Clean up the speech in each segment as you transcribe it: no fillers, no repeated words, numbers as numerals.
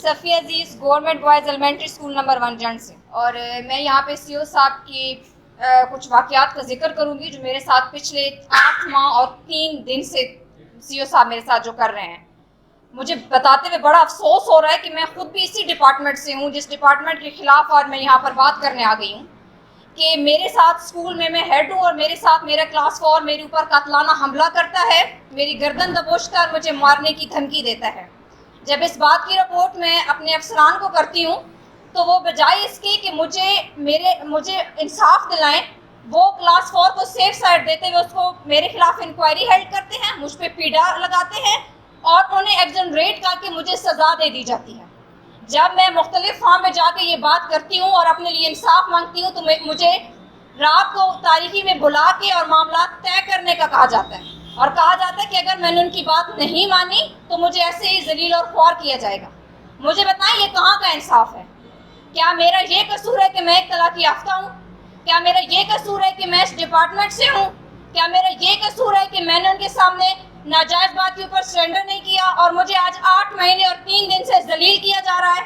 Safia Aziz government boys elementary school number 1 Jand سے، اور میں یہاں پہ سی او صاحب کی کچھ واقعات کا ذکر کروں گی جو میرے ساتھ پچھلے 8 ماہ اور 3 دن سے سی او صاحب میرے ساتھ جو کر رہے ہیں. مجھے بتاتے ہوئے بڑا افسوس ہو رہا ہے کہ میں خود بھی اسی ڈپارٹمنٹ سے ہوں جس ڈپارٹمنٹ کے خلاف اور میں یہاں پر بات کرنے آ گئی ہوں کہ میرے ساتھ اسکول میں ہیڈ ہوں اور میرے ساتھ میرا کلاس 4 میرے اوپر قاتلانہ حملہ کرتا ہے، میری گردن دبوچتا ہے اور مجھے مارنے کی دھمکی دیتا ہے. جب اس بات کی رپورٹ میں اپنے افسران کو کرتی ہوں تو وہ بجائے اس کی کہ مجھے انصاف دلائیں، وہ کلاس 4 کو سیف سائڈ دیتے ہوئے اس کو میرے خلاف انکوائری ہیلڈ کرتے ہیں، مجھ پہ پیڈا لگاتے ہیں اور انہیں ایگزنریٹ کر کے مجھے سزا دے دی جاتی ہے. جب میں مختلف فارم میں جا کے یہ بات کرتی ہوں اور اپنے لیے انصاف مانگتی ہوں تو مجھے رات کو تاریکی میں بلا کے اور معاملات طے کرنے کا کہا جاتا ہے، اور کہا جاتا ہے کہ اگر میں نے ان کی بات نہیں مانی تو مجھے ایسے ہی ذلیل اور خوار کیا جائے گا. مجھے بتائیں یہ کہاں کا انصاف ہے؟ کیا میرا یہ قصور ہے کہ میں ایک طلاق یافتہ ہوں؟ کیا میرا یہ قصور ہے کہ میں اس ڈپارٹمنٹ سے ہوں؟ کیا میرا یہ قصور ہے کہ میں نے ان کے سامنے ناجائز بات کے اوپر سرنڈر نہیں کیا اور مجھے آج 8 مہینے اور 3 دن سے ذلیل کیا جا رہا ہے؟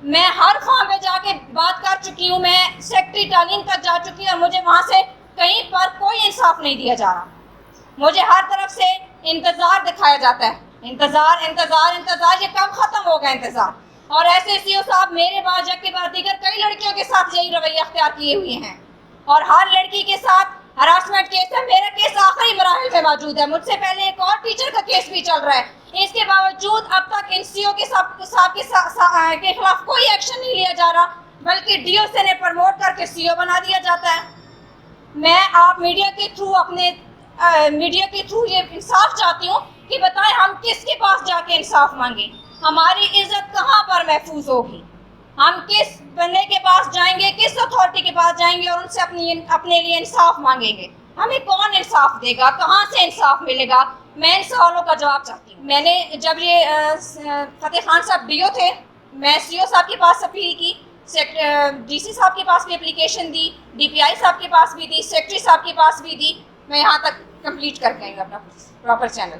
میں ہر فارم پہ جا کے بات کر چکی ہوں، میں سیکٹری تعلیم تک جا چکی ہوں اور مجھے وہاں سے کہیں پر کوئی انصاف نہیں دیا جا رہا. مجھے ہر طرف سے انتظار دکھایا جاتا ہے، انتظار انتظار انتظار. یہ کب ختم ہوگا انتظار؟ اور ایسے سی او صاحب میرے بعد جگ کے بعد دیگر کئی لڑکیوں کے ساتھ یہی رویہ اختیار کیے ہوئے ہیں، اور ہر لڑکی کے ساتھ ہراسمنٹ کیس ہے. میرا کیس آخری مراحل میں موجود ہے، مجھ سے پہلے ایک اور ٹیچر کا کیس بھی چل رہا ہے. اس کے باوجود اب تک ان سی او کے صاحب کے خلاف کوئی ایکشن نہیں لیا جا رہا، بلکہ ڈی او سے نے پروموٹ کر کے سی او بنا دیا جاتا ہے. میں آپ میڈیا کے تھرو یہ انصاف چاہتی ہوں کہ بتائیں ہم کس کے پاس جا کے انصاف مانگیں؟ ہماری عزت کہاں پر محفوظ ہوگی؟ ہم کس بندے کے پاس جائیں گے، کس اتھارٹی کے پاس جائیں گے اور ان سے اپنے لیے انصاف مانگیں گے؟ ہمیں کون انصاف دے گا؟ کہاں سے انصاف ملے گا؟ میں ان سوالوں کا جواب چاہتی ہوں. میں نے جب یہ فتح خان صاحب ڈی او تھے، میں سی او صاحب کے پاس اپیل کی، ڈی سی صاحب کے پاس بھی اپلیکیشن دی، ڈی پی آئی صاحب کے پاس بھی دی، سیکرٹری صاحب کے پاس بھی دی. میں یہاں تک کمپلیٹ کر کے آئی اپنا پراپر چینل.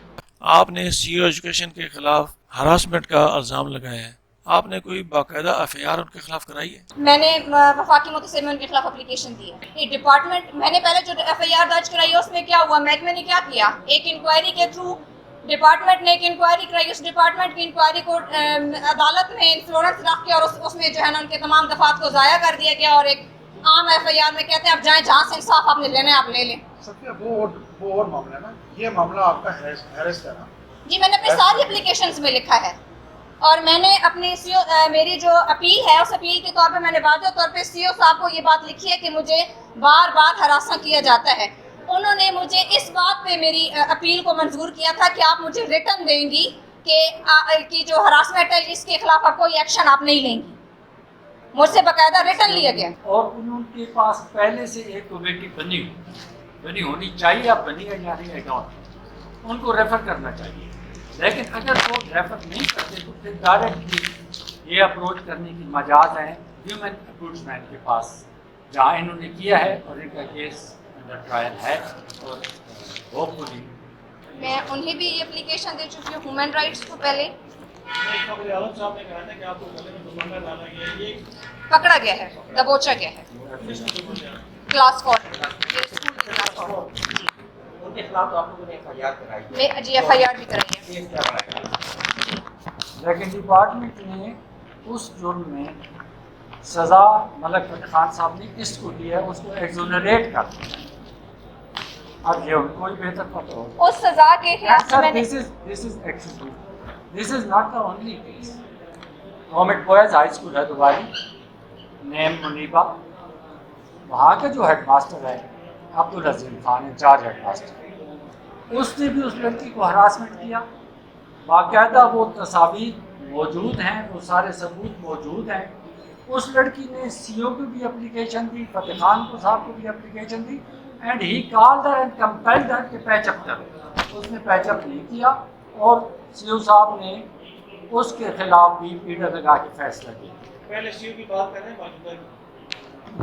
آپ نے سی او ایجوکیشن کے خلاف ہراسمنٹ کا الزام لگایا ہے، آپ نے کوئی باقاعدہ ایف آئی آر ان کے خلاف کرائی ہے؟ میں نے وفاقی متصل میں ان کے خلاف اپلیکیشن دی ہے. یہ ڈپارٹمنٹ میں نے پہلے جو ایف آئی آر درج کرائی ہے اس میں کیا ہوا؟ محکمے نے کیا کیا؟ ایک انکوائری کے تھرو ڈپارٹمنٹ نے ایک انکوائری کرائی، اس ڈپارٹمنٹ کی انکوائری کو عدالت میں انفلوئنس رکھ کے اور اس میں جو ہے نا ان کے تمام دفعات کو ضائع کر دیا گیا، اور ایک عام ایف آئی آر میں کہتے ہیں اب جائیں جہاں سے انصاف آپ نے لینا ہے آپ لے لیں. وہ اور معاملہ ہے نا، یہ معاملہ آپ کا ہیرس ہے نا؟ جی میں نے اپنی ساری اپلیکیشنز میں لکھا ہے، اور میں نے اپنے میری جو اپیل ہے اس اپیل کے طور پہ میں نے واضح طور پہ سی او صاحب کو یہ بات لکھی ہے کہ مجھے بار بار ہراساں کیا جاتا ہے. انہوں نے مجھے اس بات پہ میری اپیل کو منظور کیا تھا کہ آپ مجھے ریٹن دیں گی کہ جو ہراسمنٹ ہے اس کے خلاف آپ کوئی ایکشن آپ نہیں لیں گی. مجھ سے باقاعدہ ریٹن لیا گیا. اور ان کے پاس پہلے سے ایک کمیٹی بنی ہونی چاہیے، اب بنی ہے یا نہیں ہے ڈاؤٹ، ان کو ریفر کرنا چاہیے. لیکن اگر وہ ریفر نہیں کرتے تو پھر ڈائریکٹلی یہ اپروچ کرنے کی مجاز ہیں ہیومن امبوڈسمین کے پاس، جہاں انہوں نے کیا ہے اور ان کا کیس انڈر ٹرائل ہے. اور ہوپ فلی میں انہیں بھی یہ اپلیکیشن دے چکی ہوں ہیومن رائٹس کو. پہلے پکڑا گیا ہے، دبوچا گیا ہے کلاس 4 کے خلاف تو آپ لوگوں نے ایف آئی آر کرائی ہے؟ جی ایف آئی آر بھی کرائی ہے. لیکن ڈپارٹمنٹ نے اس جرم میں سزا ملک فتح خان صاحب نے اس کو دی ہے، اس کو ایگزونریٹ کر دیا. اب یہ ان کو ہی بہتر پتہ ہو. اس سزا کے خلاف میں نے This is not the only case. Government boys high school ہے دوباری، نیم منیبا، وہاں کے جو ہیڈ ماسٹر ہے Abdul Azeem Khan incharge headmaster, اس نے بھی اس لڑکی کو ہراسمنٹ کیا. باقاعدہ وہ تصاویر موجود ہیں، وہ سارے ثبوت موجود ہیں. اس لڑکی نے سی او کو بھی اپلیکیشن دی، فتح خان کو صاحب کو بھی اپلیکیشن دی، and he called her and compelled her کہ پیچ اپ کرو. اس نے پیچ اپ نہیں کیا اور سی او صاحب نے اس کے خلاف بھی پیڈر لگا کے فیصلہ کیا. پہلے سی او کی بات کر رہے ہیں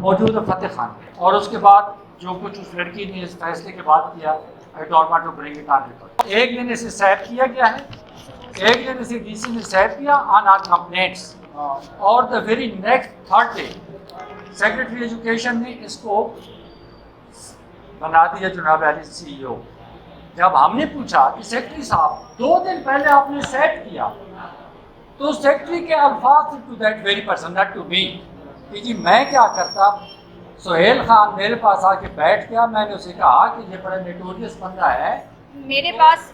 موجود فتح خان، اور اس کے بعد جو کچھ اس لڑکی نے اس فیصلے کے بعد کیا، I don't want to bring it on record. ایک دن اسے سیٹ کیا گیا ہے ایک دن اسے ڈی سی نے سیٹ کیا آن آر کمپلینٹس، اور the very next third day secretary education نے اس کو بنا دیا جناب علی سی ای او۔ جب ہم نے پوچھا کہ سیکرٹری صاحب 2 دن پہلے آپ نے سیٹ کیا، تو سیکرٹری کے الفاظ to that very person not to me کہ جی میں کیا کرتا، سہیل خان میرے پاس آ کے بیٹھ گیا، میں نے اسے کہا کہ یہ بڑا نیٹوریس بندہ ہے۔ میرے پاس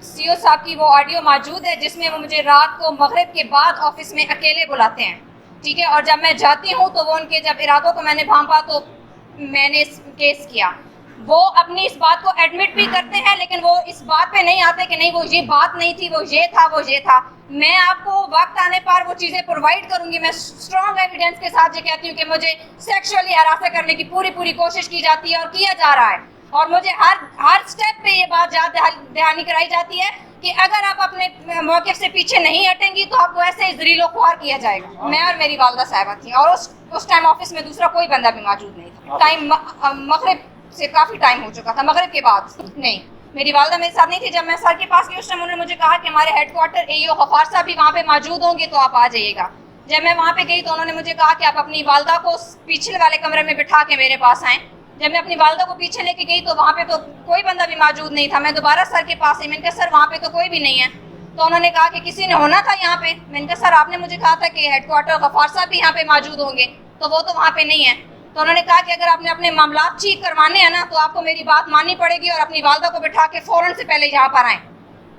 سی او صاحب کی وہ آڈیو موجود ہے جس میں وہ مجھے رات کو مغرب کے بعد آفس میں اکیلے بلاتے ہیں، ٹھیک ہے، اور جب میں جاتی ہوں تو وہ ان کے جب ارادوں کو میں نے بھانپا تو میں نے کیس کیا۔ وہ اپنی اس بات کو ایڈمٹ بھی کرتے ہیں، لیکن وہ اس بات پہ نہیں آتے کہ نہیں وہ یہ بات نہیں تھی، وہ یہ تھا، وہ یہ تھا۔ میں آپ کو وقت آنے پر وہ چیزیں پرووائڈ کروں گی۔ میں اسٹرانگ ایویڈنس کے ساتھ یہ کہتی ہوں کہ مجھے سیکشولی ہراساں کرنے کی پوری کوشش کی جاتی ہے اور کیا جا رہا ہے، اور مجھے ہر سٹیپ پہ یہ بات یاد دہانی کرائی جاتی ہے کہ اگر آپ اپنے موقف سے پیچھے نہیں ہٹیں گی تو آپ کو ایسے ذلیل و خوار کیا جائے گا۔ میں اور میری والدہ صاحبہ تھیں، اور اس ٹائم آفس میں دوسرا کوئی بندہ بھی موجود نہیں تھا۔ ٹائم مغرب سے کافی ٹائم ہو چکا تھا، مغرب کے بعد نہیں، میری والدہ میرے ساتھ نہیں تھی۔ جب میں سر کے پاس گئی اس ٹائم انہوں نے مجھے کہا کہ ہمارے ہیڈ کوارٹر اے ای او غفار صاحب بھی وہاں پہ موجود ہوں گے تو آپ آ جائیے گا۔ جب میں وہاں پہ گئی تو انہوں نے مجھے کہا کہ آپ اپنی والدہ کو پیچھے والے کمرے میں بٹھا کے میرے پاس آئیں۔ جب میں اپنی والدہ کو پیچھے لے کے گئی تو وہاں پہ تو کوئی بندہ بھی موجود نہیں تھا۔ میں دوبارہ سر کے پاس آئی، میں نے کہا سر وہاں پہ تو کوئی بھی نہیں ہے۔ تو انہوں نے کہا کہ کسی نے ہونا تھا یہاں پہ۔ میں نے کہا سر آپ نے مجھے کہا تھا کہ ہیڈ کوارٹر غفار صاحب بھی یہاں پہ موجود ہوں گے، تو وہ تو وہاں پہ نہیں ہے۔ تو انہوں نے کہا کہ اگر آپ نے اپنے معاملات ٹھیک کروانے ہیں نا تو آپ کو میری بات ماننی پڑے گی اور اپنی والدہ کو بٹھا کے فوراً سے پہلے یہاں پر آئیں،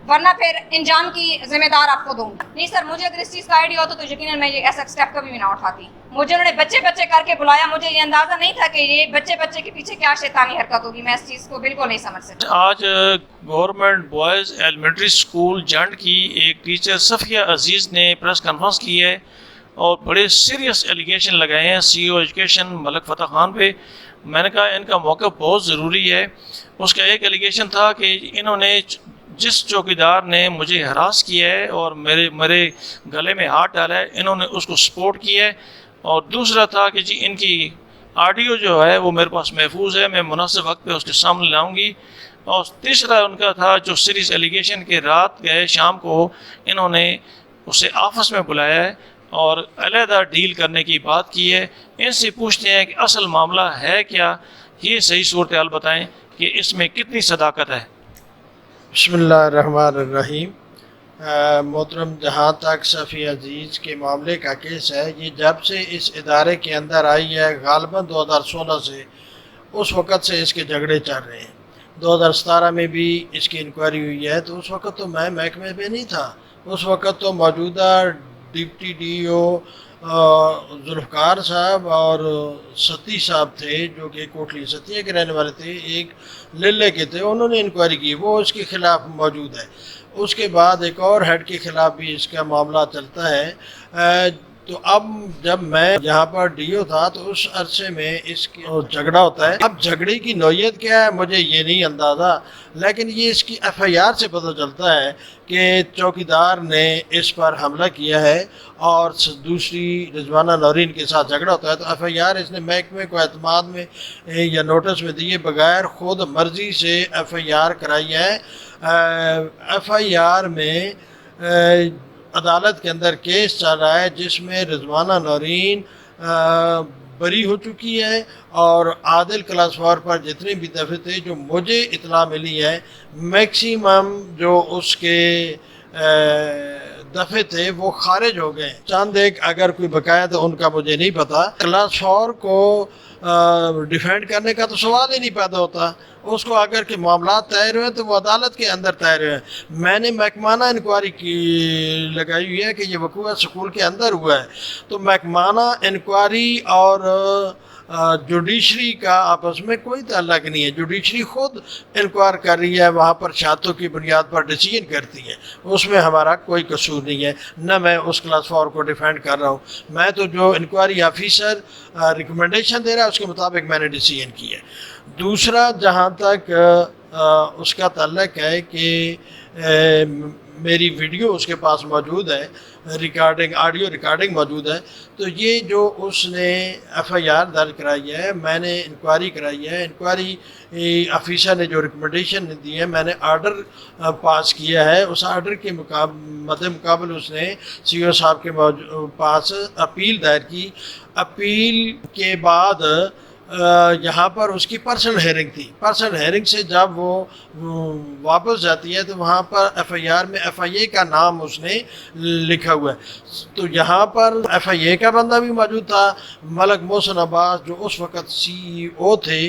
ورنہ پھر انجام کی ذمہ دار آپ کو دوں گا۔ نہیں سر، مجھے اگر اس چیز کا آئیڈیا ہوتا تو یقیناً میں یہ ایسا اسٹیپ کبھی بھی نہ اٹھاتی۔ مجھے انہوں نے بچے کر کے بلایا، مجھے یہ اندازہ نہیں تھا کہ یہ بچے کے پیچھے کیا شیطانی حرکت ہوگی، میں اس چیز کو بالکل نہیں سمجھ سکتی۔ آج government boys elementary school Jand کی ایک ٹیچر صفیہ عزیز نے پریس کانفرنس کی ہے اور بڑے سیریس ایلیگیشن لگائے ہیں سی او ایجوکیشن ملک فتح خان پہ۔ میں نے کہا ان کا موقف بہت ضروری ہے۔ اس کا ایک ایلیگیشن تھا کہ انہوں نے جس چوکیدار نے مجھے ہراس کیا ہے اور میرے گلے میں ہاتھ ڈالا ہے انہوں نے اس کو سپورٹ کیا ہے، اور دوسرا تھا کہ جی ان کی آڈیو جو ہے وہ میرے پاس محفوظ ہے، میں مناسب وقت پہ اس کے سامنے لاؤں گی، اور تیسرا ان کا تھا جو سیریس ایلیگیشن کے رات گئے شام کو انہوں نے اسے آفس میں بلایا ہے اور علیحدہ ڈیل کرنے کی بات کی ہے۔ ان سے پوچھتے ہیں کہ اصل معاملہ ہے کیا، یہ صحیح صورتحال بتائیں کہ اس میں کتنی صداقت ہے۔ بسم اللہ الرحمن الرحیم۔ محترم، جہاں تک صفیہ عزیز کے معاملے کا کیس ہے، یہ جب سے اس ادارے کے اندر آئی ہے غالباً 2016 سے، اس وقت سے اس کے جھگڑے چل رہے ہیں۔ 2017 میں بھی اس کی انکوائری ہوئی ہے، تو اس وقت تو میں محکمے پہ نہیں تھا، اس وقت تو موجودہ ڈپٹی ڈی او ذوالفقار صاحب اور ستی صاحب تھے جو کہ کوٹلی ستیہ کے رہنے والے تھے، ایک للے کے تھے، انہوں نے انکوائری کی، وہ اس کے خلاف موجود ہے۔ اس کے بعد ایک اور ہیڈ کے خلاف بھی اس کا معاملہ چلتا ہے۔ تو اب جب میں یہاں پر ڈی او تھا تو اس عرصے میں اس کی جھگڑا ہوتا ہے۔ اب جھگڑے کی نوعیت کیا ہے مجھے یہ نہیں اندازہ، لیکن یہ اس کی ایف آئی آر سے پتہ چلتا ہے کہ چوکیدار نے اس پر حملہ کیا ہے اور دوسری رضوانہ نورین کے ساتھ جھگڑا ہوتا ہے، تو ایف آئی آر اس نے محکمے کو اعتماد میں یا نوٹس میں دیے بغیر خود مرضی سے ایف آئی آر کرائی ہے۔ ایف آئی آر میں عدالت کے اندر کیس چل رہا ہے جس میں رضوانہ نورین بری ہو چکی ہے، اور عادل کلاس 4 پر جتنے بھی دفعے تھے جو مجھے اطلاع ملی ہے میکسیمم جو اس کے دفعے تھے وہ خارج ہو گئے، چند ایک اگر کوئی بقایا تو ان کا مجھے نہیں پتا۔ کلاس 4 کو ڈیفینڈ کرنے کا تو سوال ہی نہیں پیدا ہوتا، اس کو اگر کہ معاملات طے ہوئے تو وہ عدالت کے اندر طے ہوئے۔ میں نے محکمانہ انکوائری کی لگائی ہوئی ہے کہ یہ وقوع اسکول کے اندر ہوا ہے، تو محکمانہ انکوائری اور جوڈیشری کا آپس میں کوئی تعلق نہیں ہے۔ جوڈیشری خود انکوائر کر رہی ہے، وہاں پر شہادتوں کی بنیاد پر ڈیسیژن کرتی ہے، اس میں ہمارا کوئی قصور نہیں ہے، نہ میں اس کلاس 4 کو ڈیفینڈ کر رہا ہوں۔ میں تو جو انکوائری آفیسر ریکمنڈیشن دے رہا ہے اس کے مطابق میں نے ڈیسیژن کی ہے۔ دوسرا، جہاں تک اس کا تعلق ہے کہ میری ویڈیو اس کے پاس موجود ہے، ریکارڈنگ، آڈیو ریکارڈنگ موجود ہے. تو یہ جو اس نے ایف آئی آر درج کرائی ہے، میں نے انکوائری کرائی ہے، انکوائری آفیسر نے جو ریکمنڈیشن دی ہے، میں نے آرڈر پاس کیا ہے. اس آرڈر کے مد مقابل اس نے سی او صاحب کے پاس اپیل دائر کی. اپیل کے بعد یہاں پر اس کی پرسنل ہیئرنگ تھی. پرسنل ہیئرنگ سے جب وہ واپس جاتی ہے تو وہاں پر ایف آئی آر میں ایف آئی اے کا نام اس نے لکھا ہوا ہے. تو یہاں پر ایف آئی اے کا بندہ بھی موجود تھا. ملک محسن عباس جو اس وقت سی او تھے،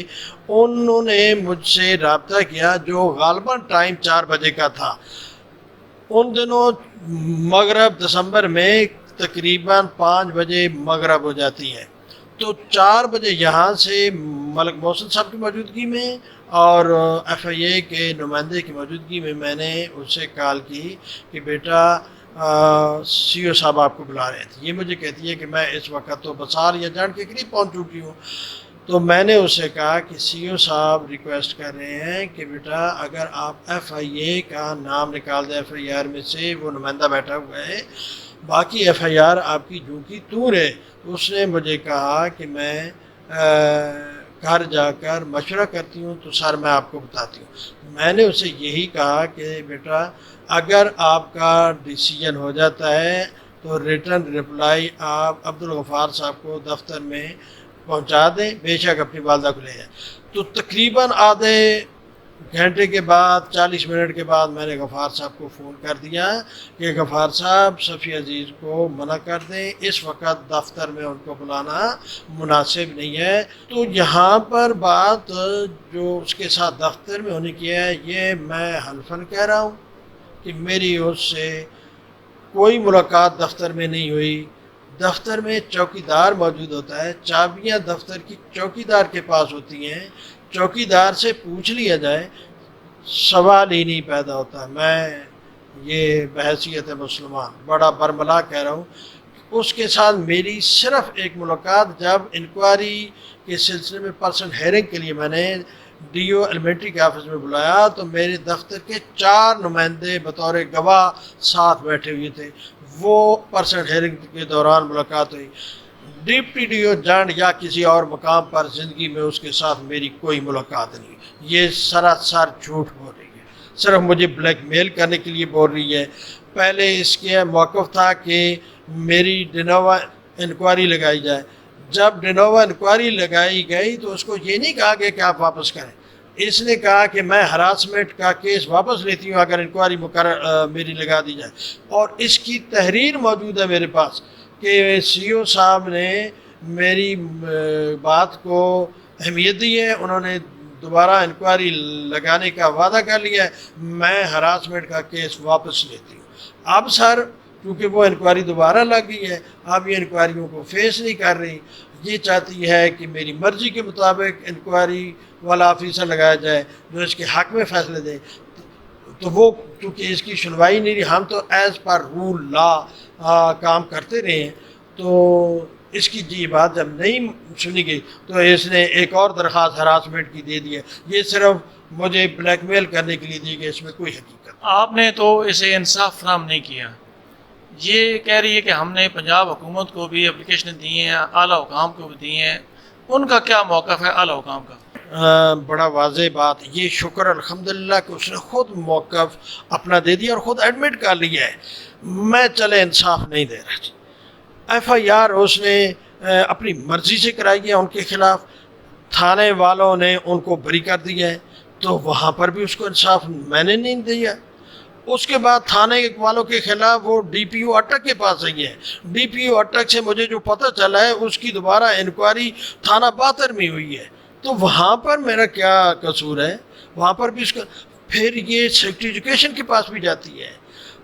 انہوں نے مجھ سے رابطہ کیا، جو غالباً ٹائم 4 بجے کا تھا. ان دنوں مغرب دسمبر میں تقریباً 5 بجے مغرب ہو جاتی ہے. تو 4 بجے یہاں سے ملک محسن صاحب کی موجودگی میں اور ایف آئی اے کے نمائندے کی موجودگی میں نے اس سے کال کی کہ بیٹا سی او صاحب آپ کو بلا رہے تھے. یہ مجھے کہتی ہے کہ میں اس وقت تو بسار یا جان کے قریب پہنچ چکی ہوں. تو میں نے اس سے کہا کہ سی او صاحب ریکویسٹ کر رہے ہیں کہ بیٹا اگر آپ ایف آئی اے کا نام نکال دیں، ایف آئی آر میں سے وہ نمائندہ بیٹھا ہوا ہے، باقی ایف آئی آر آپ کی جو کی تو ہے. اس نے مجھے کہا کہ میں گھر جا کر مشورہ کرتی ہوں تو سر میں آپ کو بتاتی ہوں. میں نے اسے یہی کہا کہ بیٹا اگر آپ کا ڈیسیجن ہو جاتا ہے تو ریٹرن رپلائی آپ عبدالغفار صاحب کو دفتر میں پہنچا دیں، بے شک اپنی والدہ کو لے جائیں. تو تقریباً آدھے گھنٹے کے بعد 40 منٹ کے بعد میں نے غفار صاحب کو فون کر دیا کہ غفار صاحب صفی عزیز کو منع کر دیں، اس وقت دفتر میں ان کو بلانا مناسب نہیں ہے. تو یہاں پر بات جو اس کے ساتھ دفتر میں ہونے کی ہے، یہ میں حلفاً کہہ رہا ہوں کہ میری اس سے کوئی ملاقات دفتر میں نہیں ہوئی. دفتر میں چوکیدار موجود ہوتا ہے، چابیاں دفتر کی چوکیدار کے پاس ہوتی ہیں. چوکیدار سے پوچھ لیا جائے، سوال ہی نہیں پیدا ہوتا. میں یہ بحیثیت مسلمان بڑا برملا کہہ رہا ہوں. اس کے ساتھ میری صرف ایک ملاقات جب انکوائری کے سلسلے میں پرسنل ہیئرنگ کے لیے میں نے ڈی او ایلیمنٹری کے آفس میں بلایا تو میرے دفتر کے 4 نمائندے بطور گواہ ساتھ بیٹھے ہوئے تھے. وہ پرسنل ہیئرنگ کے دوران ملاقات ہوئی. ڈپٹی ڈی او جانڈ یا کسی اور مقام پر زندگی میں اس کے ساتھ میری کوئی ملاقات نہیں. یہ سراسر جھوٹ بول رہی ہے، صرف مجھے بلیک میل کرنے کے لیے بول رہی ہے. پہلے اس کے موقف تھا کہ میری ڈینووا انکوائری لگائی جائے. جب ڈینووا انکوائری لگائی گئی تو اس کو یہ نہیں کہا گیا کہ آپ واپس کریں. اس نے کہا کہ میں ہراسمنٹ کا کیس واپس لیتی ہوں اگر انکوائری میری لگا دی جائے. اور اس کی تحریر موجود ہے میرے پاس کہ سی او صاحب نے میری بات کو اہمیت دی ہے، انہوں نے دوبارہ انکوائری لگانے کا وعدہ کر لیا ہے، میں ہراسمنٹ کا کیس واپس لیتی ہوں. اب سر کیونکہ وہ انکوائری دوبارہ لگ گئی ہے، اب یہ انکوائریوں کو فیس نہیں کر رہی. یہ چاہتی ہے کہ میری مرضی کے مطابق انکوائری والا آفیسر لگایا جائے جو اس کے حق میں فیصلے دے. تو وہ چونکہ اس کی سنوائی نہیں رہی، ہم تو ایز پر رول لا کام کرتے رہے ہیں. تو اس کی جی بات جب نہیں سنی گئی تو اس نے ایک اور درخواست ہراسمنٹ کی دے دی ہے. یہ صرف مجھے بلیک میل کرنے کے لیے دی گئی، اس میں کوئی حقیقت. آپ نے تو اسے انصاف فراہم نہیں کیا. یہ کہہ رہی ہے کہ ہم نے پنجاب حکومت کو بھی اپلیکیشنیں دی ہیں، اعلیٰ حکام کو بھی دی ہیں. ان کا کیا موقف ہے اعلیٰ حکام کا؟ بڑا واضح بات، یہ شکر الحمدللہ کہ اس نے خود موقف اپنا دے دیا اور خود ایڈمٹ کر لیا ہے. میں چلے انصاف نہیں دے رہا جی. ایف آئی آر اس نے اپنی مرضی سے کرائی ہے ان کے خلاف، تھانے والوں نے ان کو بری کر دیا ہے، تو وہاں پر بھی اس کو انصاف میں نے نہیں دیا. اس کے بعد تھانے والوں کے خلاف وہ ڈی پی او اٹک کے پاس آئی ہے. ڈی پی او اٹک سے مجھے جو پتہ چلا ہے اس کی دوبارہ انکوائری تھانہ باتر میں ہوئی ہے. تو وہاں پر میرا کیا قصور ہے؟ وہاں پر بھی اس کا پھر یہ سیکٹری ایجوکیشن کے پاس بھی جاتی ہے،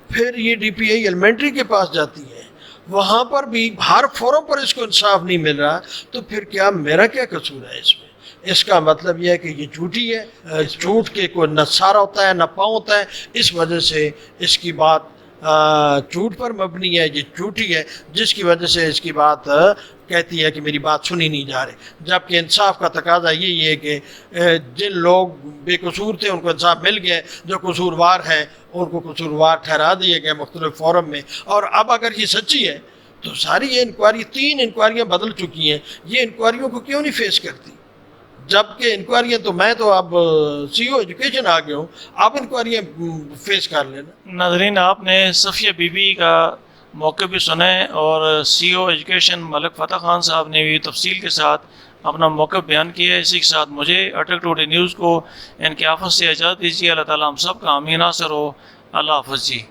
پھر یہ ڈی پی آئی ایلیمنٹری کے پاس جاتی ہے. وہاں پر بھی ہر فورم پر اس کو انصاف نہیں مل رہا. تو پھر کیا میرا کیا قصور ہے اس میں؟ اس کا مطلب یہ ہے کہ یہ جھوٹی ہے. جھوٹ کے کوئی نہ سارا ہوتا ہے نہ پاؤں ہوتا ہے. اس وجہ سے اس کی بات جھوٹ پر مبنی ہے، یہ جھوٹی ہے، جس کی وجہ سے اس کی بات کہتی ہے کہ میری بات سنی نہیں جا رہی، جبکہ انصاف کا تقاضا یہی ہے کہ جن لوگ بے قصور تھے ان کو انصاف مل گیا، جو قصوروار ہیں ان کو قصوروار ٹھہرا دیے گئے مختلف فورم میں۔ اور اب اگر یہ سچی ہے تو ساری یہ انکوائری، 3 انکوائریاں بدل چکی ہیں، یہ انکوائریوں کو کیوں نہیں فیس کرتی؟ جبکہ انکوائریاں تو میں تو اب سی او ایجوکیشن آ گیا ہوں، اب انکوائریاں فیس کر لینا۔ ناظرین، آپ نے صفیہ بی بی کا موقع بھی سنیں اور سی او ایجوکیشن ملک فتح خان صاحب نے بھی تفصیل کے ساتھ اپنا موقع بیان کیا ہے۔ اسی کے ساتھ مجھے اٹک ٹوڈے نیوز کو ان کے آفس سے اجازت دیجیے۔ اللہ تعالیٰ ہم سب کا آمین ناصر ہو۔ اللہ حافظ جی۔